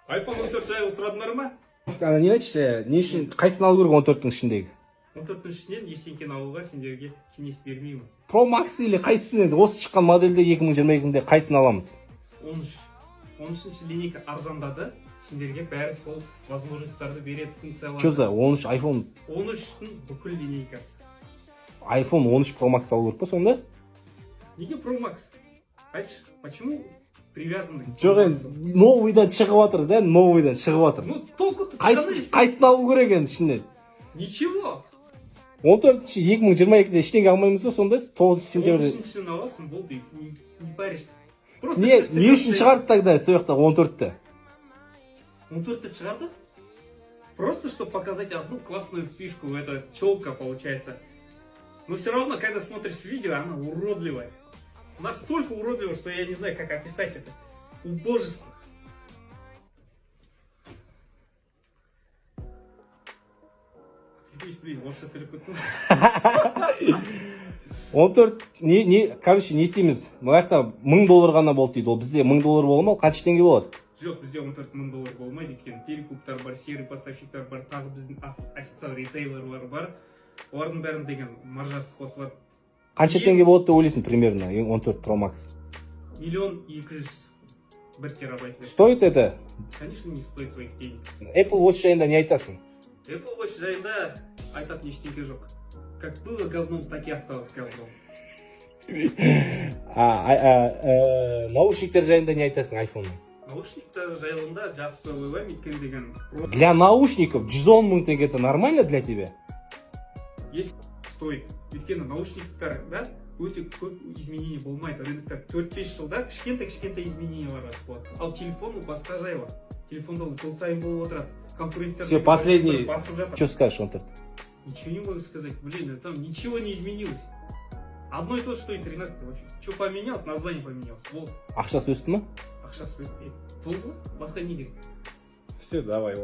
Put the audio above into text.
iPhone 14 жайлы сұрадыңдар ма? Не айтшы, не үшін қайсысын алу керек 14-тің ішіндегі? 14-тің ішінен ештеңкені алуға сендерге кеңес бермеймін. Pro Max или қайсысын енді? Осы шыққан модельде 2022-де қайсысын аламыз? 13 линейка арзандады. Сендерге бәрі сол возможностьтарды береді, функцияларды. Что за 13 iPhone? 13-тің бүкіл линейкасы. iPhone 13 Pro Max алу керек па сонда? Неге Pro Max? Айтшы, почему привязаны? Жоқ енді новыйдан шығып жатыр да, новыйдан шығып жатыр. Ну, толку-то Қайсысын алу керек енді ішінен? Ничего. 14-ші 2022-де ештеңе алмаймыз ба сонда? 9 сентябрьде. 13-шін аласың, болды, не паришься. Не үшін шығарды тогда сол жақта 14-ті? 14-ті шығарды? Просто, чтобы показать одну классную фишку, это челка получается. Но все равно, когда смотришь видео, она уродливая. Настолько уродливая, что я не знаю, как описать это. Убожество. Блин, орысша сөйлеп кеттім. 14, короче, не істейміз? Мынаяқта $1000 ғана болды дейді. Ол бізде $1000 бола ма? Қанша теңге болады? Жоқ, бізде 14 мың доллар болмайды, өйткені перекуптар бар, серый поставщиктар бар, тағы біздің официал ритейлерлер бар. Олардың бәрін деген маржасы қосылады. Қанша теңге болады деп ойлайсың примерно 14 Pro Max? 1 1 терабайт. Стоит это? Конечно, не стоит своих денег. Apple Watch жайында не айтасың? Apple Watch жайында айтатын ештеңке жоқ. Как было говном, так и осталось говном. Наушниктер жайында не айтасың iPhone-ның? Наушниктер жайында жақсы ойлаймын, өйткені деген... Для наушников 110 мың теңге это нормально для тебя? Есть, стоит. Өйткені наушниктер, да, өте көп изменений болмайды. Рыноктар 4-5 жылда кішкентай изменениялар болады. Ал телефон басқа жайлы. Телефонда жыл сайын болып отырады. Конкуренттер... Все, последний. Что скажешь, Антон? Ничего не могу сказать. Блин, там ничего не изменилось. Одно и то же, что и 13 вообще. Что поменялось? Название поменялось. Вот. Ақшасы өсті ма? Ақшасы өсті. Болды. Басқа не керек? Все, давай.